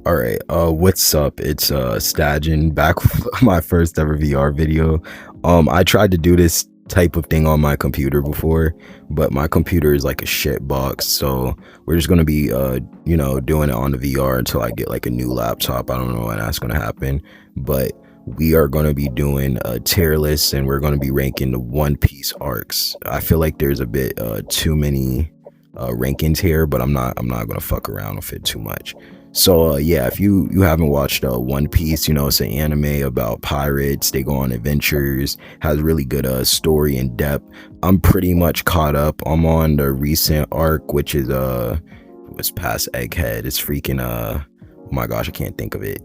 All right, what's up? It's Stagin back with my first ever VR video. I tried to do this type of thing on my computer before, but my computer is like a shit box, so we're just gonna be doing it on the VR until I get like a new laptop. I don't know when that's gonna happen, but we are gonna be doing a tier list and we're gonna be ranking the One Piece arcs. I feel like there's a bit too many rankings here, but I'm not gonna fuck around with it too much. So yeah, if you haven't watched One Piece, it's an anime about pirates. They go on adventures, has really good story and depth. I'm pretty much caught up. I'm on the recent arc, which is was past Egghead. It's freaking oh my gosh, I can't think of it.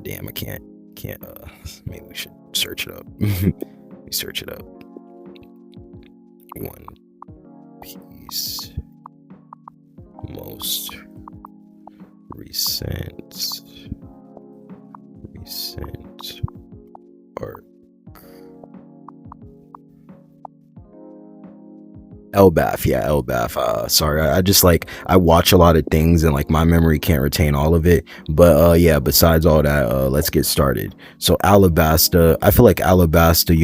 Damn, I can't maybe we should search it up. We search it up. One Piece most recent art. Elbath, yeah, Elbath. Sorry, I just like I watch a lot of things and like my memory can't retain all of it. But yeah, besides all that, let's get started. So Alabasta, I feel like Alabasta,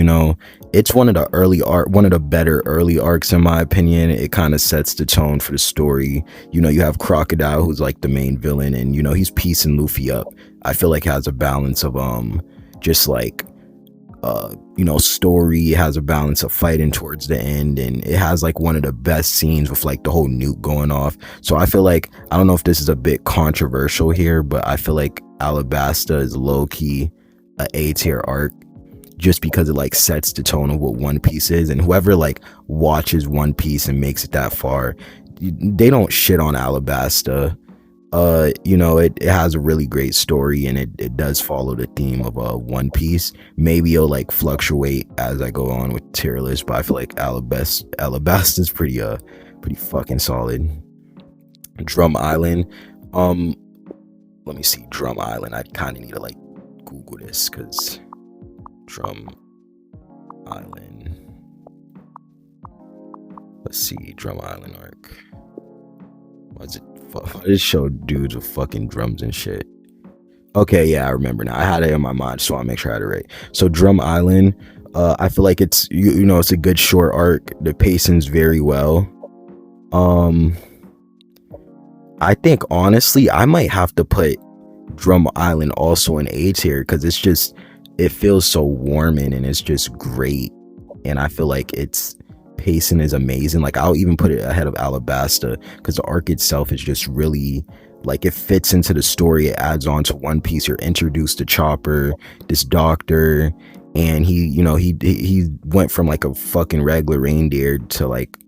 it's one of the better early arcs in my opinion. It kind of sets the tone for the story. You have Crocodile, who's like the main villain, and he's piecing Luffy up. I feel like has a balance of just like story. It has a balance of fighting towards the end, and it has like one of the best scenes with like the whole nuke going off. So I feel like, I don't know if this is a bit controversial here, but I feel like Alabasta is low-key a A-tier arc, just because it like sets the tone of what One Piece is, and whoever like watches One Piece and makes it that far, they don't shit on Alabasta. It has a really great story, and it does follow the theme of One Piece. Maybe it'll like fluctuate as I go on with tier list, but I feel like Alabasta is pretty fucking solid. Drum Island, um let me see. Drum Island, I kind of need to like Google this, because Drum Island, let's see. Drum Island arc, what's it? I just showed dudes with fucking drums and shit. Okay, yeah, I remember now. I had it in my mind, so I'll make sure I had it right. So Drum Island, I feel like it's it's a good short arc. The pacing's very well. Um, I think honestly, I might have to put Drum Island also in A tier, because it feels so warming and it's just great. And I feel like its pacing is amazing. Like I'll even put it ahead of Alabasta, because the arc itself is just really like, it fits into the story. It adds on to One Piece. You're introduced to Chopper, this doctor, and he went from like a fucking regular reindeer to like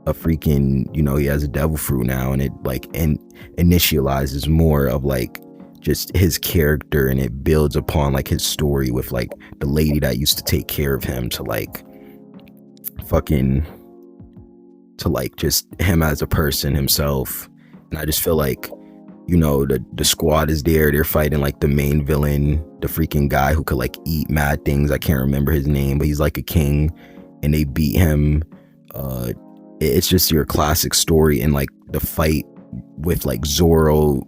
a freaking, he has a devil fruit now, and it like initializes more of like just his character, and it builds upon like his story with like the lady that used to take care of him, to like fucking to like just him as a person himself. And I just feel like, the squad is there. They're fighting like the main villain, the freaking guy who could like eat mad things. I can't remember his name, but he's like a king, and they beat him. It's just your classic story, and like the fight with like Zoro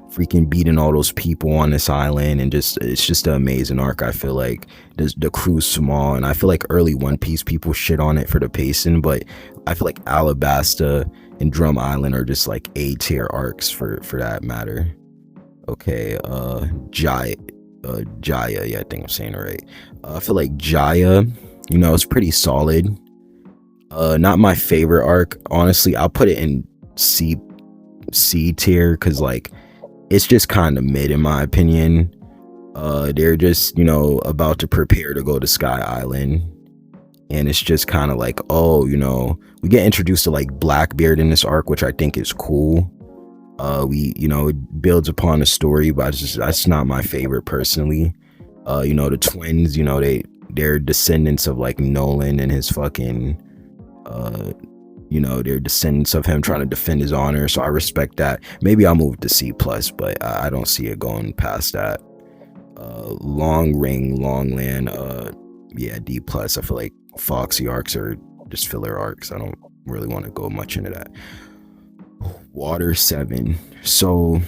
freaking beating all those people on this island, and it's just an amazing arc. I feel like the crew's small, and I feel like early One Piece people shit on it for the pacing, but I feel like Alabasta and Drum Island are just like A tier arcs for that matter. Okay, Jaya, yeah, I think I'm saying it right. I feel like Jaya, it's pretty solid. Not my favorite arc, honestly. I'll put it in C tier, because like it's just kind of mid in my opinion. They're just about to prepare to go to Sky Island, and it's just kind of like, oh, we get introduced to like Blackbeard in this arc, which I think is cool. It builds upon the story, but that's not my favorite personally. The twins, they're descendants of like Nolan and his fucking they're descendants of him trying to defend his honor, so I respect that. Maybe I'll move to C plus, but I don't see it going past that. Long Ring, Long Land, yeah, D plus. I feel like Foxy arcs are just filler arcs. I don't really want to go much into that. Water 7. So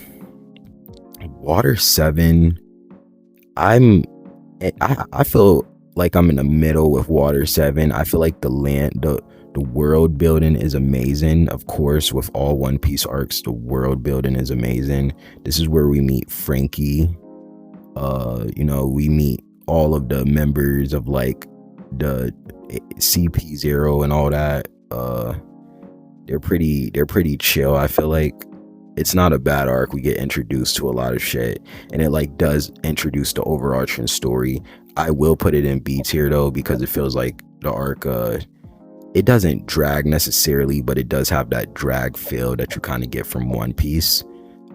Water 7, I'm I feel like I'm in the middle with Water 7. I feel like the world building is amazing. Of course, with all One Piece arcs, the world building is amazing. This is where we meet Frankie. We meet all of the members of like the CP0 and all that. They're pretty chill. I feel like it's not a bad arc. We get introduced to a lot of shit, and it like does introduce the overarching story. I will put it in B tier though, because it feels like the arc it doesn't drag necessarily, but it does have that drag feel that you kind of get from One Piece.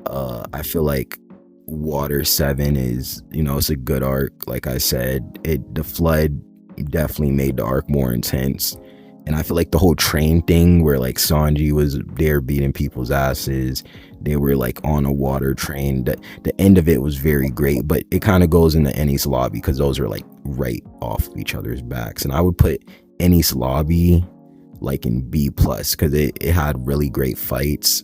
I feel like Water 7 is, it's a good arc. Like I said, the flood definitely made the arc more intense. And I feel like the whole train thing where like Sanji was there beating people's asses, they were like on a water train. The end of it was very great, but it kind of goes into Enies Lobby because those are like right off of each other's backs. And I would put Enies Lobby like in B plus because it had really great fights.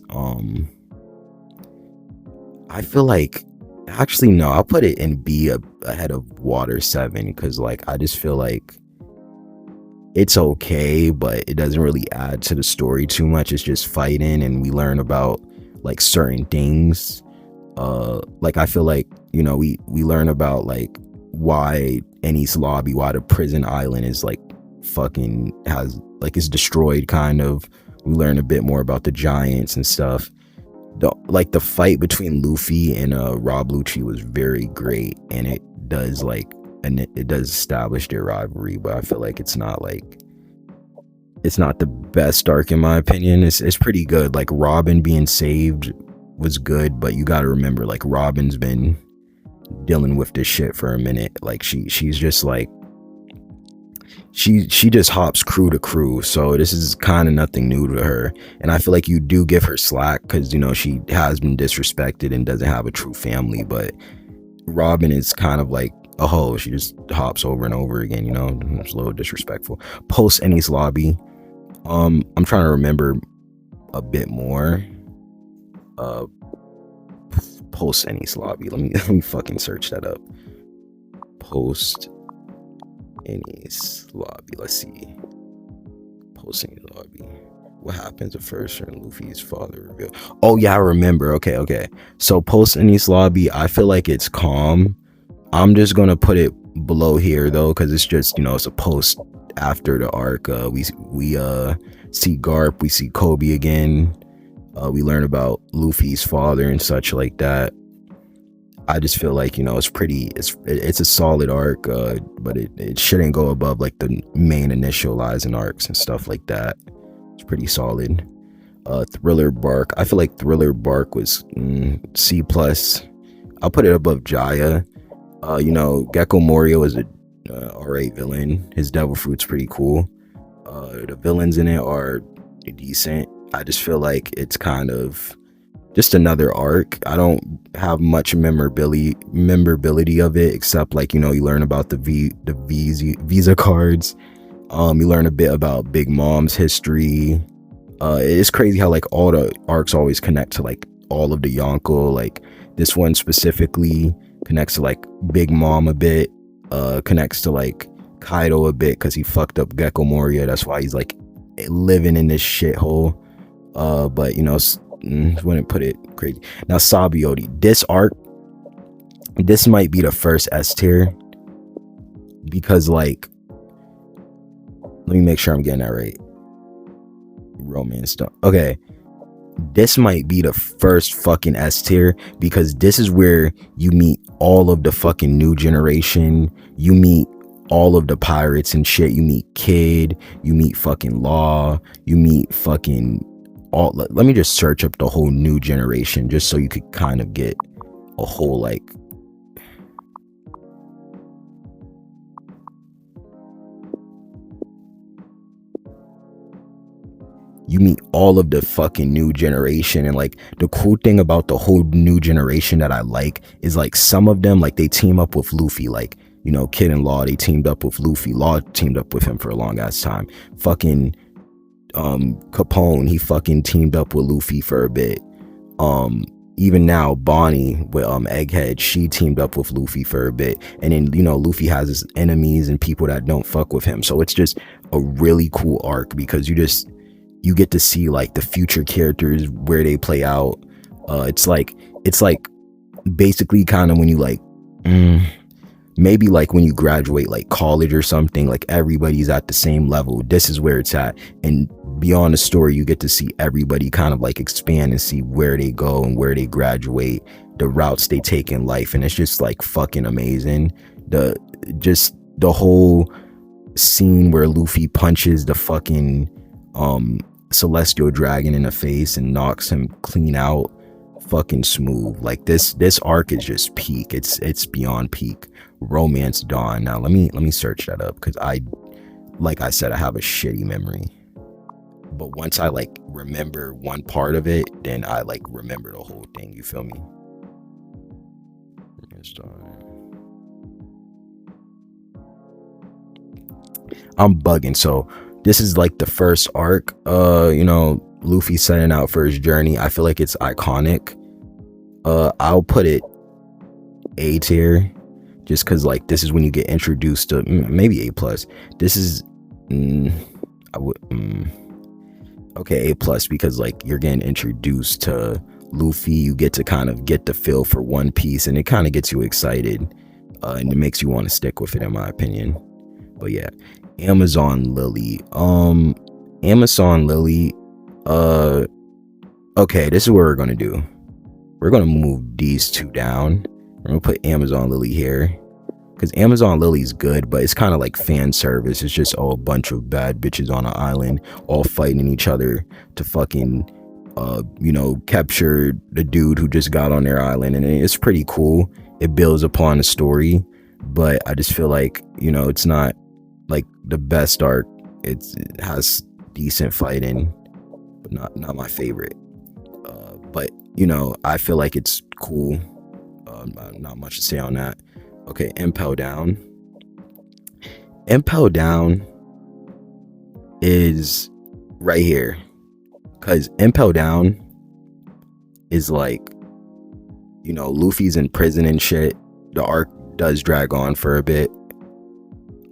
I feel like actually no, I'll put it in B ahead of Water 7 because like I just feel like it's okay, but it doesn't really add to the story too much. It's just fighting, and we learn about like certain things. Like I feel like we learn about like why Enies Lobby, why the prison island is like fucking has like is destroyed kind of. We learn a bit more about the giants and stuff. The fight between Luffy and Rob Lucci was very great, and it does establish their rivalry, but I feel like it's not the best arc in my opinion. It's pretty good. Like Robin being saved was good, but you got to remember like Robin's been dealing with this shit for a minute. Like she's just like she just hops crew to crew, so this is kind of nothing new to her. And I feel like you do give her slack because she has been disrespected and doesn't have a true family, but Robin is kind of like a hoe. She just hops over and over again, it's a little disrespectful. Post Enies Lobby, I'm trying to remember a bit more. Post Enies Lobby, let me fucking search that up. Post Enies Lobby, let's see. Post Enies Lobby, what happens at first when Luffy's father revealed? Oh yeah, I remember. Okay, so post Enies Lobby, I feel like it's calm. I'm just gonna put it below here though, because it's just it's a post after the arc. We see Garp, we see Kobe again. We learn about Luffy's father and such like that. I just feel like it's a solid arc, but it shouldn't go above like the main initializing arcs and stuff like that. It's pretty solid. Thriller Bark, I feel like Thriller Bark was C plus. I'll put it above Jaya. Gecko Morio is a RA villain. His Devil Fruit's pretty cool. The villains in it are decent. I just feel like it's kind of just another arc. I don't have much memorability of it, except like you learn about the Visa cards. You learn a bit about Big Mom's history. It's crazy how like all the arcs always connect to like all of the Yonko. Like this one specifically connects to like Big Mom a bit, connects to like Kaido a bit because he fucked up Gecko Moria. That's why he's like living in this shithole. But wouldn't put it crazy. Now Sabaody, this arc, this might be the first S tier because like, let me make sure I'm getting that right. Romance stuff. Okay. This might be the first fucking S tier because this is where you meet all of the fucking new generation. You meet all of the pirates and shit. You meet Kid, you meet fucking Law, you meet fucking all. Let me just search up the whole new generation just so you could kind of get a whole like you meet all of the fucking new generation. And like the cool thing about the whole new generation that I like is like some of them like they team up with Luffy. Like Kid and Law, they teamed up with Luffy. Law teamed up with him for a long ass time. Fucking Capone, he fucking teamed up with Luffy for a bit. um Even now, Bonnie with Egghead, she teamed up with Luffy for a bit, and then Luffy has his enemies and people that don't fuck with him. So it's just a really cool arc because you get to see like the future characters where they play out. It's like basically kind of when you like maybe like when you graduate like college or something, like everybody's at the same level. This is where it's at, and beyond the story you get to see everybody kind of like expand and see where they go and where they graduate, the routes they take in life, and it's just like fucking amazing. The whole scene where Luffy punches the fucking celestial dragon in the face and knocks him clean out, fucking smooth. Like this arc is just peak. It's beyond peak. Romance Dawn. Now let me search that up because like I said, I have a shitty memory, but once I like remember one part of it, then I like remember the whole thing. You feel me? Romance Dawn. I'm bugging. So this is like the first arc. Luffy setting out for his journey. I feel like it's iconic. I'll put it A tier, just because like this is when you get introduced to maybe A plus. This is I would okay, A plus, because like you're getting introduced to Luffy. You get to kind of get the feel for One Piece, and it kind of gets you excited, and it makes you want to stick with it, in my opinion. But yeah, Amazon Lily. Amazon Lily. Okay, this is what we're gonna do. We're gonna move these two down. We're gonna put Amazon Lily here because Amazon Lily's good, but it's kind of like fan service. It's just a bunch of bad bitches on an island all fighting each other to fucking capture the dude who just got on their island, and it's pretty cool. It builds upon the story, but I just feel like it's not like the best arc. It has decent fighting, but not my favorite. But I feel like it's cool. Not much to say on that. Okay, Impel Down. Impel Down is right here, because Impel Down is like, Luffy's in prison and shit. The arc does drag on for a bit,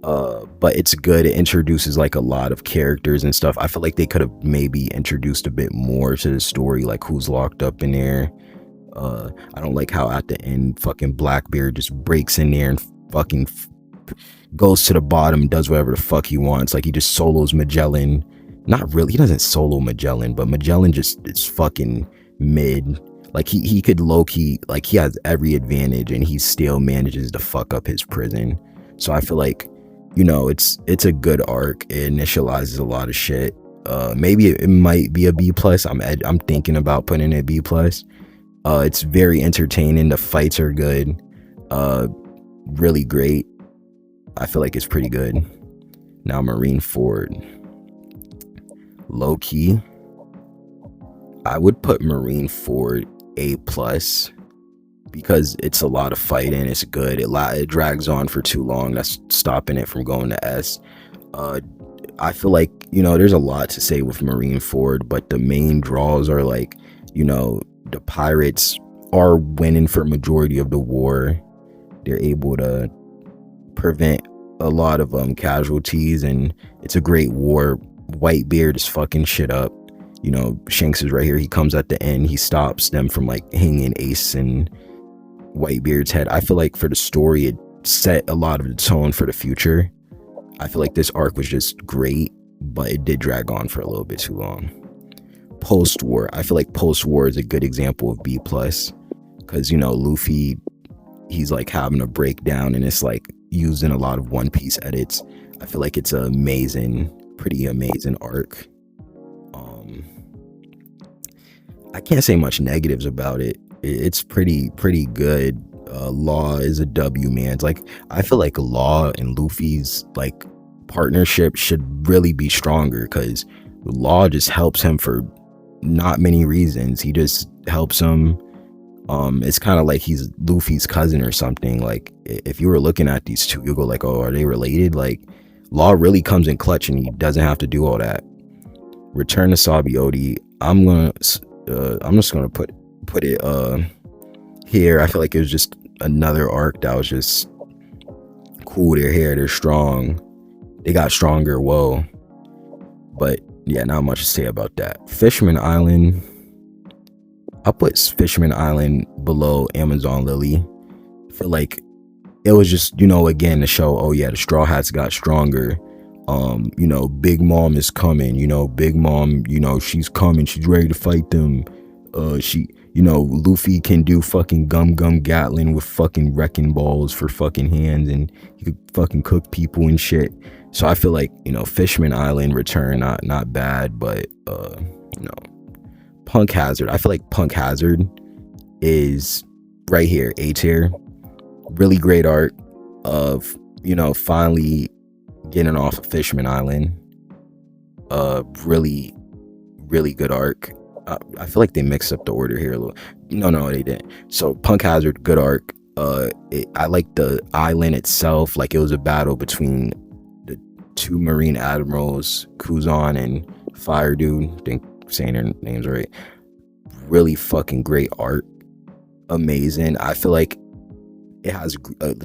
but it's good. It introduces like a lot of characters and stuff. I feel like they could have maybe introduced a bit more to the story, like who's locked up in there. I don't like how at the end fucking Blackbeard just breaks in there and fucking goes to the bottom and does whatever the fuck he wants. Like he just solos Magellan. Not really, he doesn't solo Magellan, but Magellan just is fucking mid. Like he could low-key, like he has every advantage and he still manages to fuck up his prison. So I feel like it's a good arc. It initializes a lot of shit. Maybe it might be a B plus. I'm thinking about putting it B plus. It's very entertaining. The fights are good. Really great. I feel like it's pretty good. Now Marineford. Low key, I would put Marineford A plus because it's a lot of fighting. It's good. It drags on for too long. That's stopping it from going to S. I feel like there's a lot to say with Marineford, but the main draws are like the pirates are winning for majority of the war. They're able to prevent a lot of casualties, and it's a great war. Whitebeard is fucking shit up. Shanks is right here. He comes at the end. He stops them from like hanging Ace and Whitebeard's head. I feel like for the story, it set a lot of the tone for the future. I feel like this arc was just great, but it did drag on for a little bit too long. Post-war. I feel like post-war is a good example of B plus because Luffy, he's like having a breakdown, and it's like using a lot of One Piece edits. I feel like it's pretty amazing arc. I can't say much negatives about it. It's pretty good. Law is a W, man. It's like I feel like Law and Luffy's like partnership should really be stronger because Law just helps him for not many reasons. He just helps him. It's kind of like he's Luffy's cousin or something. Like if you were looking at these two, you'll go like, oh, are they related? Like Law really comes in clutch and he doesn't have to do all that. Return to Sabioti. I'm just gonna put it here. I feel like it was just another arc that was just cool. They're here. They're strong. They got stronger. Whoa. But yeah, not much to say about that. Fisherman Island. I'll put Fisherman Island below Amazon Lily. I feel like it was just, again, to show, oh yeah, the Straw Hats got stronger. Big Mom is coming. Big Mom, she's coming. She's ready to fight them. Luffy can do fucking Gum Gum Gatling with fucking wrecking balls for fucking hands, and he could fucking cook people and shit. So I feel like, Fishman Island return, not bad, but Punk Hazard. I feel like Punk Hazard is right here, A tier. Really great arc of, finally getting off of Fishman Island. Really, really good arc. I feel like they mixed up the order here a little. No, they didn't. So Punk Hazard, good arc. I like the island itself. Like, it was a battle between the two Marine admirals, Kuzan and Fire Dude. I think saying their names right. Really fucking great art. Amazing. I feel like it has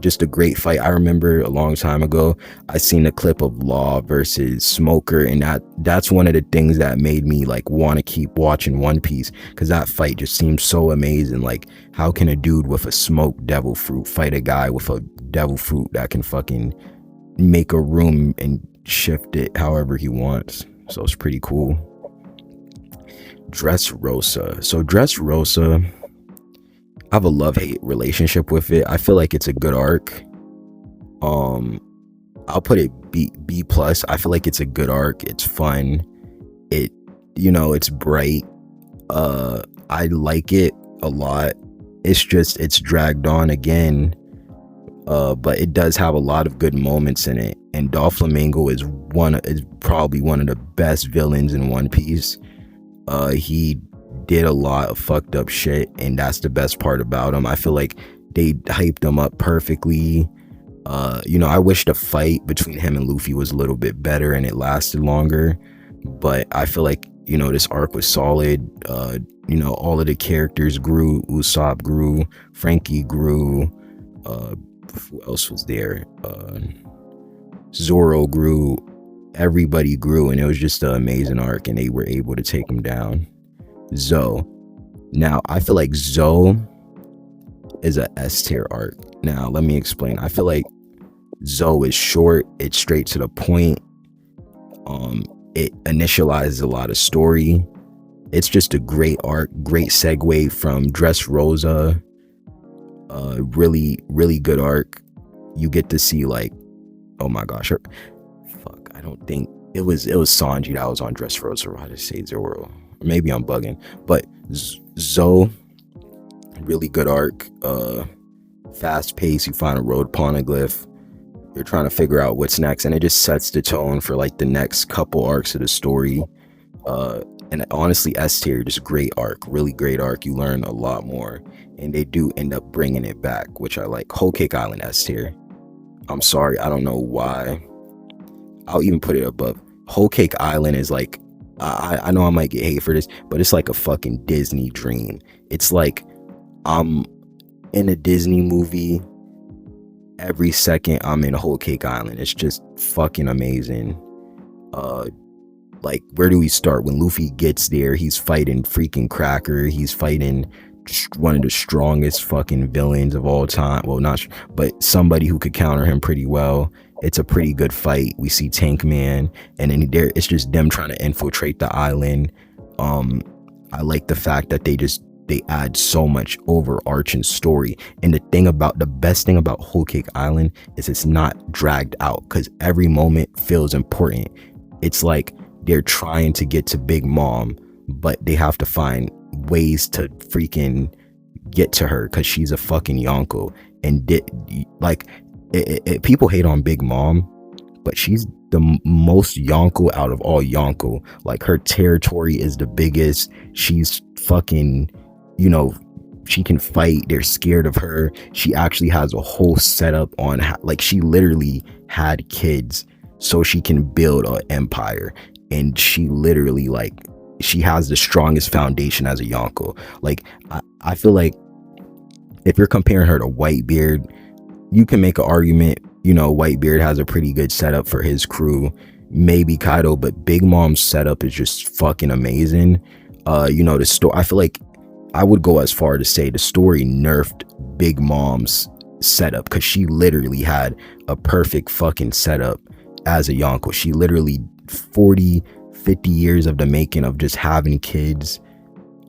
just a great fight. I remember a long time ago, I seen a clip of Law versus Smoker, and that's one of the things that made me like want to keep watching One Piece, because that fight just seems so amazing. Like, how can a dude with a smoked devil fruit fight a guy with a devil fruit that can fucking make a room and shift it however he wants? So it's pretty cool. Dressrosa. So Dressrosa, I have a love-hate relationship with it. I feel like it's a good arc. I'll put it B plus. I feel like it's a good arc. It's fun. It's bright. I like it a lot. It's dragged on again. But it does have a lot of good moments in it. And Doflamingo is probably one of the best villains in One Piece. He did a lot of fucked up shit, and that's the best part about him. I feel like they hyped him up perfectly. I wish the fight between him and Luffy was a little bit better and it lasted longer, but I feel like, this arc was solid. All of the characters grew. Usopp grew, Frankie grew, who else was there? Zoro grew. Everybody grew, and it was just an amazing arc, and they were able to take him down. Zoe. Now, I feel like Zoe is a S tier arc. Now, let me explain. I feel like Zoe is short. It's straight to the point. It initializes a lot of story. It's just a great arc. Great segue from Dressrosa. Really, really good arc. You get to see, like, oh my gosh. Fuck, I don't think it was Sanji that was on Dressrosa. Why did I say Zoro? Maybe I'm bugging, but Zoe, really good arc. Fast pace. You find a road poneglyph. You're trying to figure out what's next, and it just sets the tone for like the next couple arcs of the story. And honestly, S tier, just great arc, really great arc. You learn a lot more, and they do end up bringing it back, which I like. Whole Cake Island, S tier. I'm sorry, I don't know why. I'll even put it above. Whole Cake Island is like, I know I might get hate for this, but it's like a fucking Disney dream. It's like I'm in a Disney movie. Every second I'm in a Whole Cake Island. It's just fucking amazing. Like, where do we start? When Luffy gets there, he's fighting freaking Cracker. He's fighting one of the strongest fucking villains of all time. Well, but somebody who could counter him pretty well. It's a pretty good fight. We see Tank Man, and then it's just them trying to infiltrate the island. I like the fact that they add so much overarching story. And the best thing about Whole Cake Island is it's not dragged out, because every moment feels important. It's like they're trying to get to Big Mom, but they have to find ways to freaking get to her, because she's a fucking Yonko. And people hate on Big Mom, but she's the most Yonko out of all Yonko. Like, her territory is the biggest. She's fucking, she can fight. They're scared of her. She actually has a whole setup on like, she literally had kids so she can build an empire. and she literally like she has the strongest foundation as a Yonko. Like I feel like if you're comparing her to Whitebeard, you can make an argument, you know, Whitebeard has a pretty good setup for his crew, maybe Kaido, but Big Mom's setup is just fucking amazing. You know, the story, I feel like I would go as far to say the story nerfed Big Mom's setup, because she literally had a perfect fucking setup as a Yonko. She literally 40-50 years of the making of just having kids,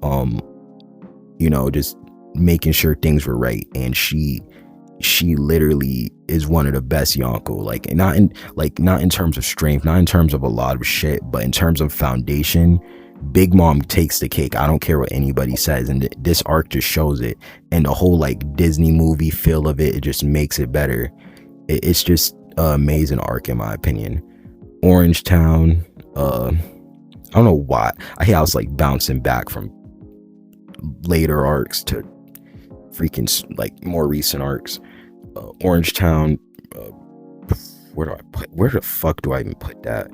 you know, just making sure things were right, and she literally is one of the best Yonko, like not in terms of strength, not in terms of a lot of shit, but in terms of foundation. Big Mom takes the cake. I don't care what anybody says, and this arc just shows it, and the whole like Disney movie feel of it just makes it better. It's just an amazing arc in my opinion. Orange Town, I don't know why I was like bouncing back from later arcs to freaking like more recent arcs. Orange Town, where the fuck do I even put that?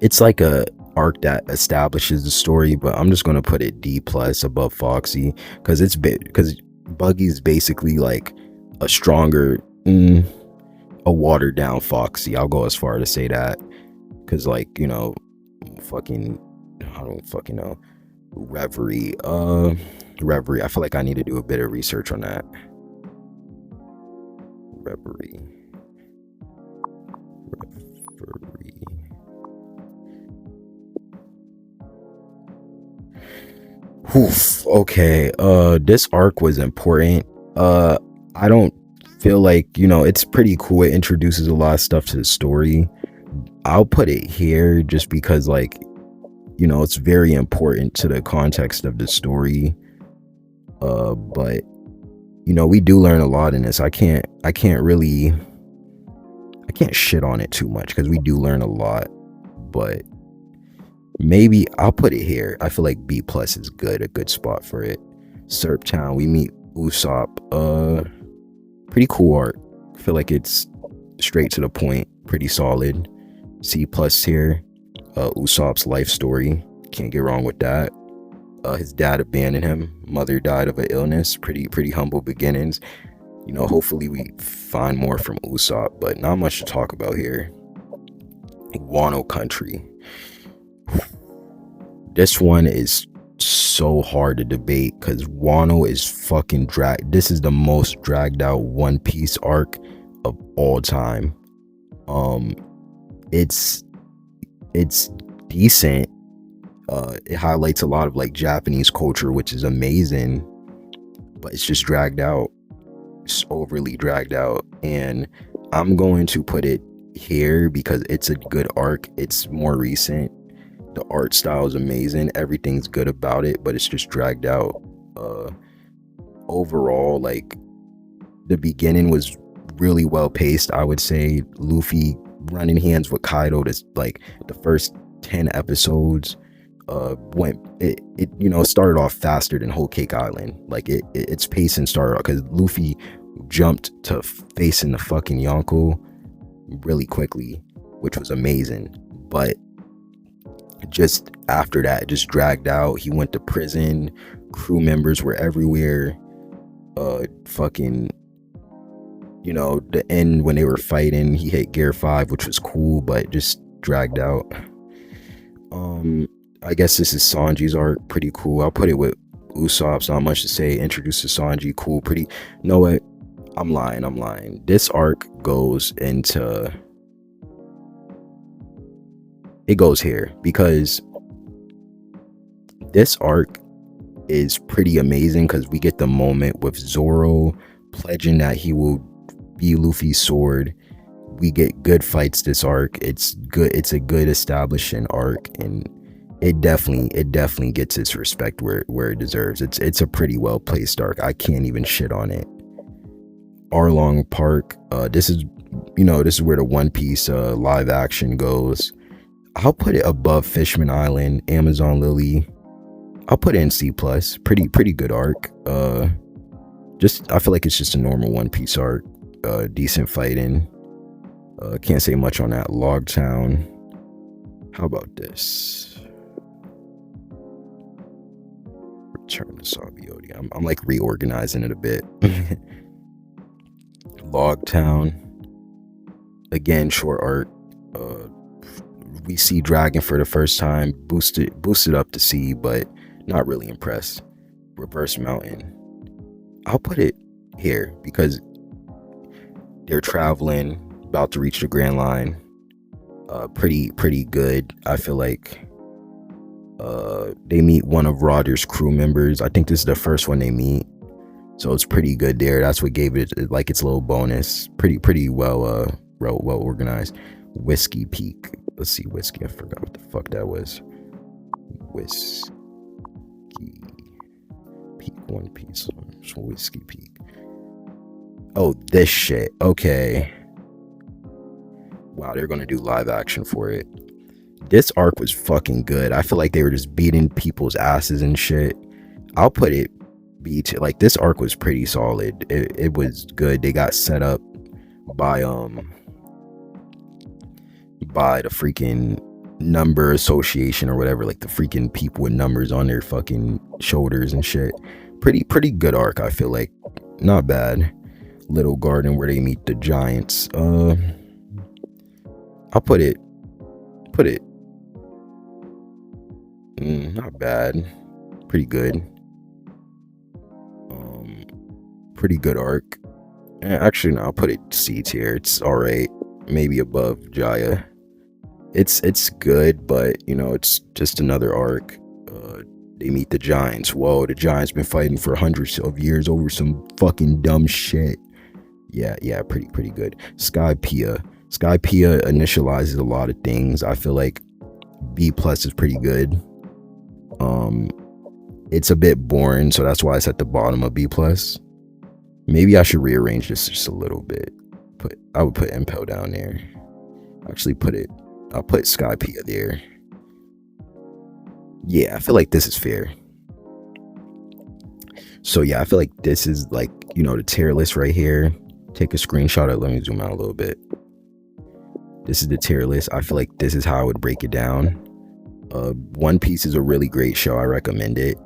It's like a arc that establishes the story, but I'm just gonna put it D+ above Foxy, because Buggy's basically like a stronger, a watered down Foxy. I'll go as far to say that, because like, you know, fucking, I don't fucking know. Reverie, I feel like I need to do a bit of research on that. Reverie. Oof, okay. This arc was important. I don't feel like, you know, it's pretty cool. It introduces a lot of stuff to the story. I'll put it here just because, like, you know, it's very important to the context of the story. But you know, we do learn a lot in this. I can't shit on it too much, because we do learn a lot. But maybe I'll put it here. I feel like B+ is good, a good spot for it. Serp Town, we meet Usopp. Pretty cool art. I feel like it's straight to the point, pretty solid. C+ here. Usopp's life story, can't get wrong with that. His dad abandoned him, mother died of an illness. Pretty humble beginnings. You know, hopefully we find more from Usopp, but not much to talk about here. Wano Country. This one is so hard to debate, because Wano is fucking this is the most dragged out One Piece arc of all time. It's decent. It highlights a lot of like Japanese culture, which is amazing, but it's just dragged out. It's overly dragged out, and I'm going to put it here because it's a good arc. It's more recent. The art style is amazing. Everything's good about it, but it's just dragged out. Overall, like, the beginning was really well paced. I would say Luffy running hands with Kaido, this like the first 10 episodes you know, started off faster than Whole Cake Island. Like its pacing started off because Luffy jumped to facing the fucking Yonko really quickly, which was amazing. But just after that, it just dragged out. He went to prison, crew members were everywhere. Fucking, you know, the end when they were fighting, he hit Gear 5, which was cool, but just dragged out. I guess this is Sanji's arc, pretty cool. I'll put it with Usopp's, not much to say. Introduces Sanji, cool, pretty. No, what? I'm lying. This arc goes into, it goes here, because this arc is pretty amazing, because we get the moment with Zoro pledging that he will be Luffy's sword. We get good fights this arc. It's good. It's a good establishing arc, and it definitely gets its respect where it deserves. It's a pretty well placed arc. I can't even shit on it. Arlong Park. This is where the One Piece live action goes. I'll put it above Fishman Island, Amazon Lily. I'll put it in C+. Pretty good arc. I feel like it's just a normal One Piece arc. Decent fighting. Can't say much on that. Logtown. How about this? Return to Savioti. I'm like reorganizing it a bit. Logtown. Again, short art. We see Dragon for the first time. Boosted up to C, but not really impressed. Reverse Mountain. I'll put it here because they're traveling, about to reach the Grand Line. Pretty good. I feel like they meet one of Rodder's crew members. I think this is the first one they meet, so it's pretty good there. That's what gave it like its little bonus. Pretty well organized. Whiskey Peak. Let's see, Whiskey. I forgot what the fuck that was. Whiskey Peak, One Piece. Whiskey Peak. Oh, this shit. Okay. Wow, they're gonna do live action for it. This arc was fucking good. I feel like they were just beating people's asses and shit. I'll put it B2. Like, this arc was pretty solid. It was good. They got set up by the freaking number association or whatever, like the freaking people with numbers on their fucking shoulders and shit. Pretty good arc, I feel like. Not bad. Little Garden, where they meet the giants. I'll put it not bad. Pretty good. Pretty good arc. Actually, no, I'll put it C tier. It's alright. Maybe above Jaya. It's good, but you know, it's just another arc. They meet the giants. Whoa, the giants been fighting for hundreds of years over some fucking dumb shit. Yeah, pretty good. Skypiea initializes a lot of things. I feel like B+ is pretty good. It's a bit boring, so that's why it's at the bottom of B+. Maybe I should rearrange this just a little bit. I would put Impel down there. Actually, I'll put Skypiea there. Yeah, I feel like this is fair. So yeah, I feel like this is like, you know, the tier list right here. Take a screenshot of it. Let me zoom out a little bit. This is the tier list. I feel like this is how I would break it down. One Piece is a really great show. I recommend it.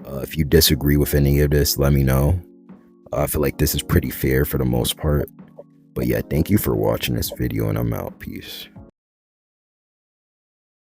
If you disagree with any of this, let me know. I feel like this is pretty fair for the most part. But yeah, thank you for watching this video, and I'm out. Peace.